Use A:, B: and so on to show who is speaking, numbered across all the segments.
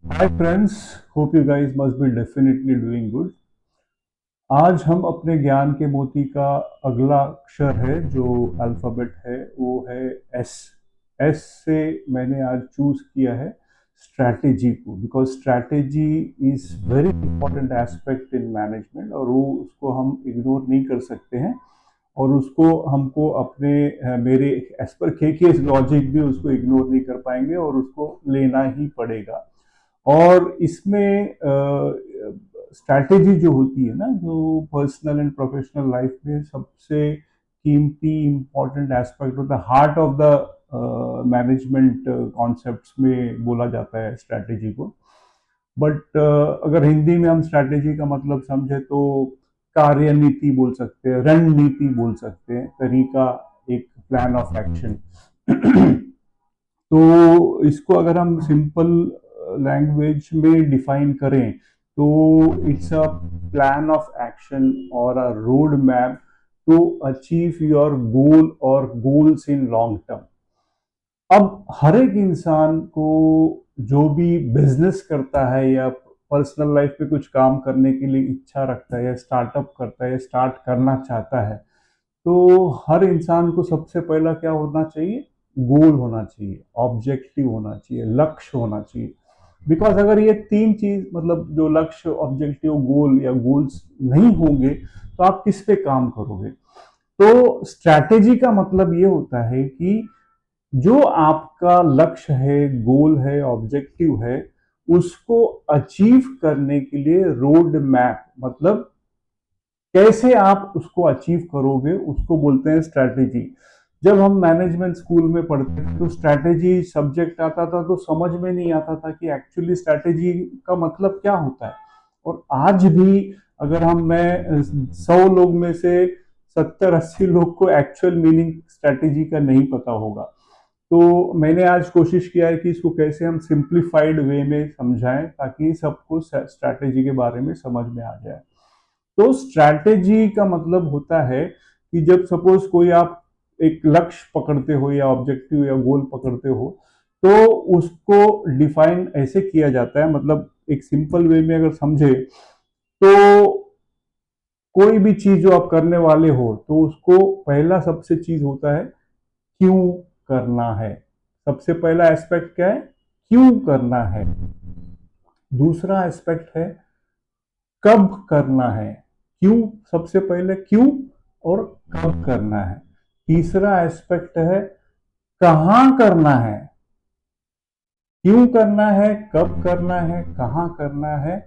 A: Hi friends, hope you guys must be definitely doing good. आज हम अपने ज्ञान के मोती का अगला अक्षर है जो अल्फ़ाबेट है वो है एस। एस से मैंने आज चूज किया है स्ट्रैटेजी को, because strategy is very important aspect in management और वो उसको हम इग्नोर नहीं कर सकते हैं। और उसको हमको अपने मेरे एज पर के लॉजिक भी उसको इग्नोर नहीं कर पाएंगे और उसको लेना ही पड़ेगा। और इसमें स्ट्रैटेजी जो होती है ना, जो पर्सनल एंड प्रोफेशनल लाइफ में सबसे कीमती इंपॉर्टेंट एस्पेक्ट होता है, heart of the management concepts में बोला जाता है स्ट्रैटेजी को। बट अगर हिंदी में हम स्ट्रैटेजी का मतलब समझे तो कार्यनीति बोल सकते हैं, रणनीति बोल सकते हैं, तरीका, एक प्लान ऑफ एक्शन। तो इसको अगर हम सिंपल लैंग्वेज में डिफाइन करें तो it's a plan of action और a road map to achieve your goal और गोल्स इन लॉन्ग टर्म। अब हर एक इंसान को जो भी बिजनेस करता है या पर्सनल लाइफ में कुछ काम करने के लिए इच्छा रखता है या स्टार्टअप करता है या स्टार्ट करना चाहता है, तो हर इंसान को सबसे पहला क्या होना चाहिए? गोल होना चाहिए, ऑब्जेक्टिव होना चाहिए, लक्ष्य होना चाहिए। बिकॉज अगर ये तीन चीज, मतलब जो लक्ष्य, ऑब्जेक्टिव, गोल या गोल्स नहीं होंगे तो आप किस पे काम करोगे? तो स्ट्रैटेजी का मतलब ये होता है कि जो आपका लक्ष्य है, गोल है, ऑब्जेक्टिव है, उसको अचीव करने के लिए रोड मैप, मतलब कैसे आप उसको अचीव करोगे, उसको बोलते हैं स्ट्रैटेजी। जब हम मैनेजमेंट स्कूल में पढ़ते थे तो स्ट्रैटेजी सब्जेक्ट आता था तो समझ में नहीं आता था कि एक्चुअली स्ट्रैटेजी का मतलब क्या होता है। और आज भी अगर मैं 100 लोग में से 70-80 लोग को एक्चुअल मीनिंग स्ट्रैटेजी का नहीं पता होगा। तो मैंने आज कोशिश किया है कि इसको कैसे हम सिंप्लीफाइड वे में समझाएं ताकि सबको स्ट्रैटेजी के बारे में समझ में आ जाए। तो स्ट्रैटेजी का मतलब होता है कि जब सपोज कोई आप एक लक्ष्य पकड़ते हो या ऑब्जेक्टिव या गोल पकड़ते हो, तो उसको डिफाइन ऐसे किया जाता है, मतलब एक सिंपल वे में अगर समझे तो कोई भी चीज जो आप करने वाले हो तो उसको पहला सबसे चीज होता है क्यों करना है। सबसे पहला एस्पेक्ट क्या है? क्यों करना है। दूसरा एस्पेक्ट है कब करना है। क्यों, सबसे पहले क्यों और कब करना है। तीसरा एस्पेक्ट है कहाँ करना है। क्यों करना है, कब करना है, कहाँ करना है,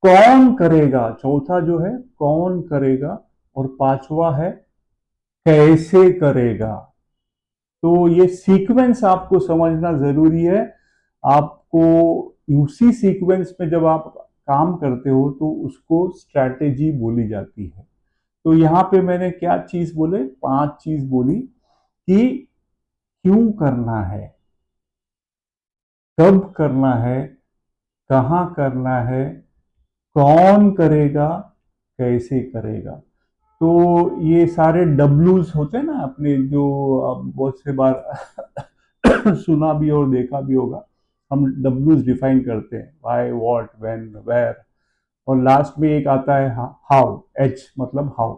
A: कौन करेगा, चौथा जो है कौन करेगा, और पांचवा है कैसे करेगा। तो ये सीक्वेंस आपको समझना जरूरी है। आपको उसी सीक्वेंस में जब आप काम करते हो तो उसको स्ट्रैटेजी बोली जाती है। तो यहाँ पे मैंने क्या चीज बोले, 5 चीज बोली कि क्यों करना है, कब करना है, कहाँ करना है, कौन करेगा, कैसे करेगा। तो ये सारे डब्लूज होते हैं ना अपने, जो आप बहुत से बार सुना भी और देखा भी होगा। हम डब्लूज डिफाइन करते हैं, वाई, व्हाट, व्हेन, वेयर, और लास्ट में एक आता है हाउ, एच मतलब हाउ।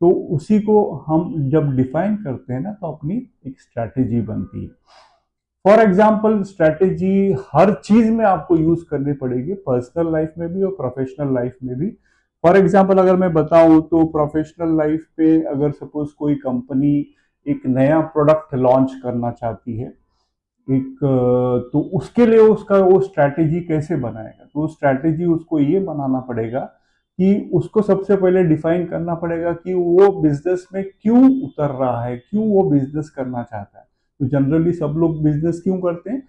A: तो उसी को हम जब डिफाइन करते हैं ना तो अपनी एक स्ट्रैटेजी बनती है। फॉर एग्जाम्पल स्ट्रैटेजी हर चीज में आपको यूज करनी पड़ेगी, पर्सनल लाइफ में भी और प्रोफेशनल लाइफ में भी। फॉर एग्जाम्पल अगर मैं बताऊं तो प्रोफेशनल लाइफ पे अगर सपोज कोई कंपनी एक नया प्रोडक्ट लॉन्च करना चाहती है, एक तो उसके लिए उसका वो स्ट्रैटेजी कैसे बनाएगा, तो स्ट्रैटेजी उसको ये बनाना पड़ेगा कि उसको सबसे पहले डिफाइन करना पड़ेगा कि वो बिजनेस में क्यों उतर रहा है, क्यों वो बिजनेस करना चाहता है। तो जनरली सब लोग बिजनेस क्यों करते हैं?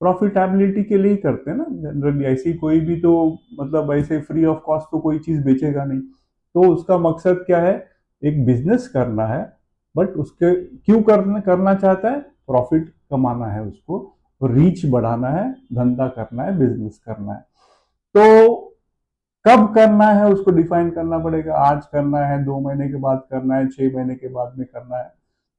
A: प्रॉफिटेबिलिटी के लिए ही करते हैं ना जनरली। ऐसी कोई भी तो, मतलब ऐसे फ्री ऑफ कॉस्ट तो कोई चीज बेचेगा नहीं। तो उसका मकसद क्या है? एक बिजनेस करना है, बट उसके क्यों करना करना चाहता है? प्रॉफिट कमाना है उसको, रीच बढ़ाना है, धंधा करना है, बिजनेस करना है। तो कब करना है उसको डिफाइन करना पड़ेगा। आज करना है, 2 महीने के बाद करना है, 6 महीने के बाद में करना है।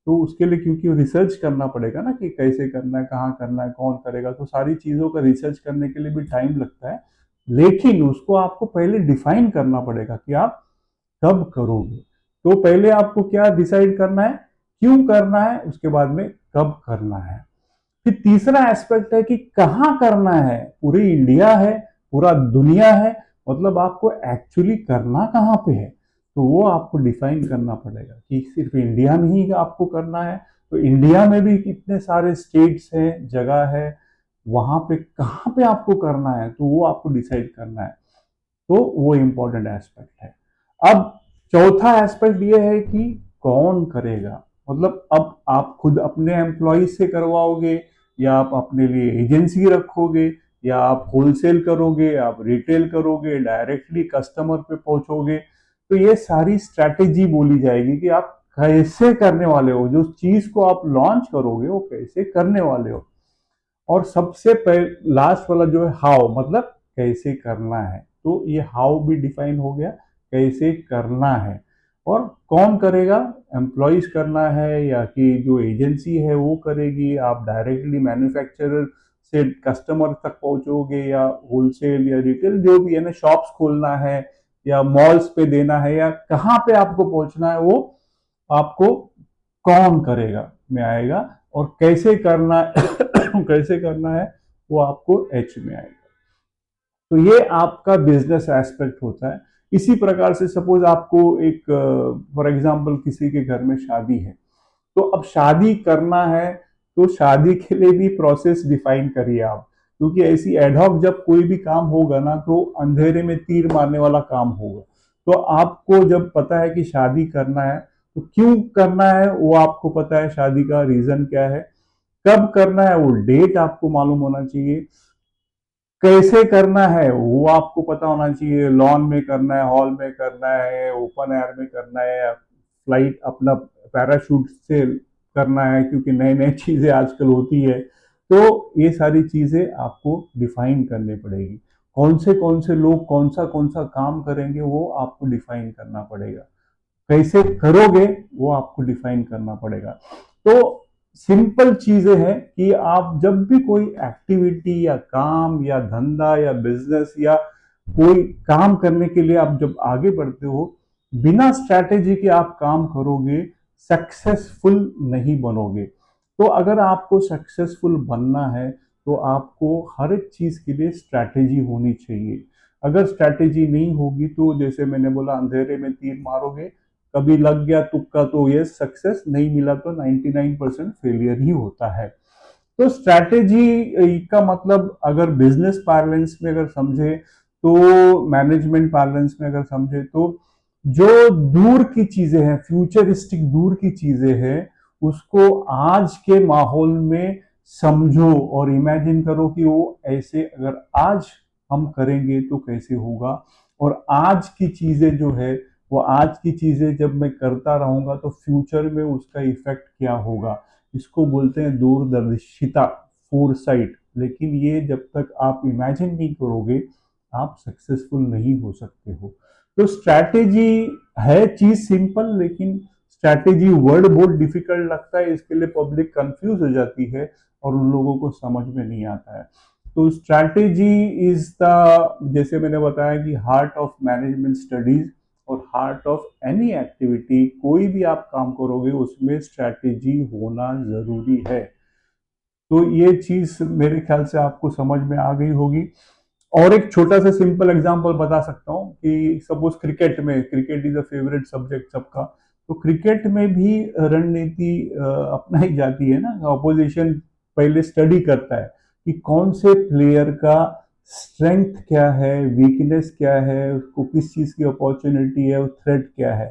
A: तो उसके लिए क्योंकि रिसर्च करना पड़ेगा ना कि कैसे करना है, कहाँ करना है, कौन करेगा, तो सारी चीज़ों का रिसर्च करने के लिए भी टाइम लगता है। लेकिन उसको आपको पहले डिफाइन करना पड़ेगा कि आप कब करोगे। तो पहले आपको क्या डिसाइड करना है, क्यों करना है, उसके बाद में कब करना है। फिर तीसरा एस्पेक्ट है कि कहाँ करना है, पूरी इंडिया है, पूरा दुनिया है, मतलब आपको एक्चुअली करना कहाँ पे है, तो वो आपको डिफाइन करना पड़ेगा कि सिर्फ इंडिया में ही आपको करना है, तो इंडिया में भी कितने सारे स्टेट्स हैं, जगह है, वहां पे कहाँ पे आपको करना है, तो वो आपको डिसाइड करना है। तो वो इम्पोर्टेंट एस्पेक्ट है। अब चौथा एस्पेक्ट ये है कि कौन करेगा, मतलब अब आप खुद अपने एम्प्लॉय से करवाओगे, या आप अपने लिए एजेंसी रखोगे, या आप होलसेल करोगे, आप रिटेल करोगे, डायरेक्टली कस्टमर पे पहुंचोगे। तो ये सारी स्ट्रैटेजी बोली जाएगी कि आप कैसे करने वाले हो, जो चीज को आप लॉन्च करोगे वो कैसे करने वाले हो। और सबसे लास्ट वाला जो है हाउ, मतलब कैसे करना है, तो ये हाउ भी डिफाइन हो गया, कैसे करना है। और कौन करेगा, एम्प्लॉयज करना है या कि जो एजेंसी है वो करेगी, आप डायरेक्टली मैन्युफैक्चरर से कस्टमर तक पहुंचोगे, या होलसेल या रिटेल जो भी है ना, शॉप्स खोलना है या मॉल्स पे देना है, या कहाँ पे आपको पहुंचना है, वो आपको कौन करेगा में आएगा। और कैसे करना कैसे करना है, वो आपको एच में आएगा। तो ये आपका बिजनेस एस्पेक्ट होता है। इसी प्रकार से सपोज आपको एक, फॉर एग्जांपल किसी के घर में शादी है, तो अब शादी करना है, तो शादी के लिए भी प्रोसेस डिफाइन करिए आप, क्योंकि ऐसी एडहॉक जब कोई भी काम होगा ना, तो अंधेरे में तीर मारने वाला काम होगा। तो आपको जब पता है कि शादी करना है, तो क्यों करना है वो आपको पता है, शादी का रीजन क्या है, कब करना है वो डेट आपको मालूम होना चाहिए, कैसे करना है वो आपको पता होना चाहिए, लॉन में करना है, हॉल में करना है, ओपन एयर में करना है, फ्लाइट अपना पैराशूट से करना है, क्योंकि नए नए चीजें आजकल होती है। तो ये सारी चीजें आपको डिफाइन करनी पड़ेगी। कौन से लोग कौन सा काम करेंगे वो आपको डिफाइन करना पड़ेगा, कैसे करोगे वो आपको डिफाइन करना पड़ेगा। तो सिंपल चीजें हैं कि आप जब भी कोई एक्टिविटी या काम या धंधा या बिजनेस या कोई काम करने के लिए आप जब आगे बढ़ते हो, बिना स्ट्रैटेजी के आप काम करोगे, सक्सेसफुल नहीं बनोगे। तो अगर आपको सक्सेसफुल बनना है, तो आपको हर एक चीज के लिए स्ट्रैटेजी होनी चाहिए। अगर स्ट्रैटेजी नहीं होगी, तो जैसे मैंने बोला, अंधेरे में तीर मारोगे, कभी लग गया तुक्का तो ये सक्सेस, नहीं मिला तो 99% फेलियर ही होता है। तो स्ट्रैटेजी का मतलब अगर बिजनेस पार्लेंस में अगर समझे, तो मैनेजमेंट पार्लेंस में अगर समझे, तो जो दूर की चीजें हैं, फ्यूचरिस्टिक दूर की चीजें हैं, उसको आज के माहौल में समझो और इमेजिन करो कि वो ऐसे अगर आज हम करेंगे तो कैसे होगा। और आज की चीजें जो है, वो आज की चीजें जब मैं करता रहूंगा तो फ्यूचर में उसका इफेक्ट क्या होगा, इसको बोलते हैं दूरदर्शिता, फोरसाइट। लेकिन ये जब तक आप इमेजिन नहीं करोगे, आप सक्सेसफुल नहीं हो सकते हो। तो स्ट्रैटेजी है चीज सिंपल, लेकिन स्ट्रैटेजी वर्ड बहुत डिफिकल्ट लगता है, इसके लिए पब्लिक कंफ्यूज हो जाती है और उन लोगों को समझ में नहीं आता है। तो स्ट्रैटेजी इज द, जैसे मैंने बताया कि हार्ट ऑफ मैनेजमेंट स्टडीज और हार्ट ऑफ एनी एक्टिविटी, कोई भी आप काम करोगे उसमें स्ट्रैटेजी होना जरूरी है। तो ये चीज मेरे ख्याल से आपको समझ में आ गई होगी। और एक छोटा सा सिंपल एग्जांपल बता सकता हूँ कि सपोज क्रिकेट में, cricket is a favourite subject सबका, तो क्रिकेट में भी रणनीति अपनाई जाती है ना। ऑपोजिशन पहले स्टडी करता है कि कौन से प्लेयर का स्ट्रेंथ क्या है, वीकनेस क्या है, उसको किस चीज की अपॉर्चुनिटी है, थ्रेट क्या है।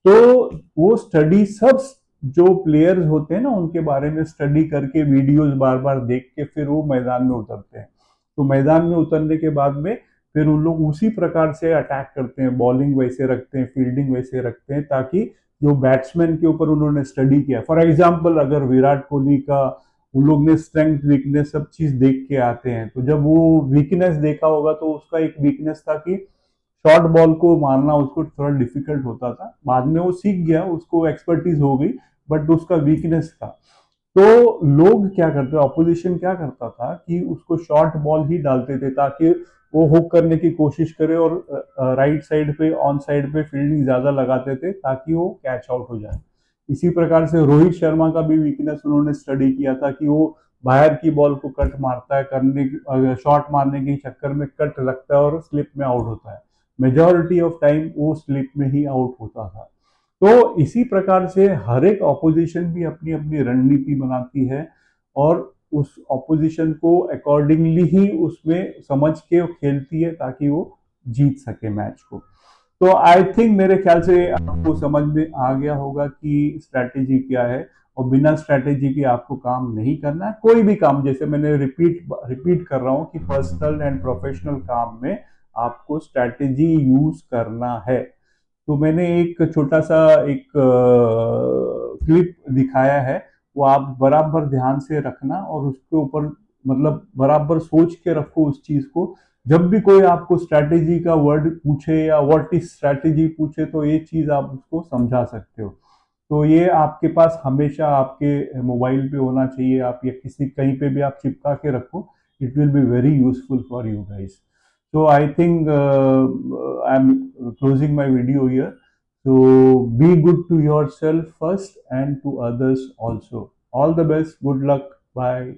A: तो वो स्टडी सब, जो प्लेयर्स होते हैं ना उनके बारे में स्टडी करके, वीडियोस बार बार देख के फिर वो मैदान में उतरते हैं। तो मैदान में उतरने के बाद में फिर उन लोग उसी प्रकार से अटैक करते हैं, बॉलिंग वैसे रखते हैं, फील्डिंग वैसे रखते हैं, ताकि जो बैट्समैन के ऊपर उन्होंने स्टडी किया, फॉर एग्जाम्पल अगर विराट कोहली का उन लोग ने स्ट्रेंथ वीकनेस सब चीज देख के आते हैं, तो जब वो वीकनेस देखा होगा, तो उसका एक वीकनेस था कि शॉर्ट बॉल को मारना उसको थोड़ा डिफिकल्ट होता था। बाद में वो सीख गया, उसको एक्सपर्टीज हो गई, बट उसका वीकनेस था। तो लोग क्या करते, ऑपोजिशन क्या करता था कि उसको शॉर्ट बॉल ही डालते थे ताकि वो हुक करने की कोशिश करे, और राइट साइड पे ऑन साइड पे फील्डिंग ज्यादा लगाते थे ताकि वो कैच आउट हो जाए। इसी प्रकार से रोहित शर्मा का भी वीकनेस उन्होंने स्टडी किया था कि वो बाहर की बॉल को कट मारता है, करने शॉट मारने के चक्कर में कट लगता है और स्लिप में आउट होता है। मेजोरिटी ऑफ टाइम वो स्लिप में ही आउट होता था। तो इसी प्रकार से हर एक ऑपोजिशन भी अपनी अपनी रणनीति बनाती है, और उस ऑपोजिशन को अकॉर्डिंगली ही उसमें समझ के वो खेलती है ताकि वो जीत सके मैच को। तो आई थिंक मेरे ख्याल से आपको समझ में आ गया होगा कि स्ट्रैटेजी क्या है, और बिना स्ट्रैटेजी के आपको काम नहीं करना है कोई भी काम। जैसे मैंने रिपीट कर रहा हूँ कि पर्सनल एंड प्रोफेशनल काम में आपको स्ट्रैटेजी यूज करना है। तो मैंने एक छोटा सा एक क्लिप दिखाया है, वो आप बराबर ध्यान से रखना और उसके ऊपर मतलब बराबर सोच के रखो उस चीज को। जब भी कोई आपको स्ट्रैटेजी का वर्ड पूछे या व्हाट इज स्ट्रैटेजी पूछे, तो ये चीज आप उसको समझा सकते हो। तो ये आपके पास हमेशा आपके मोबाइल पे होना चाहिए, आप या किसी कहीं पे भी आप चिपका के रखो। It will be very useful for you guys. So I think I'm closing my video here. So be good to yourself first and to others also. All the best. Good luck. Bye.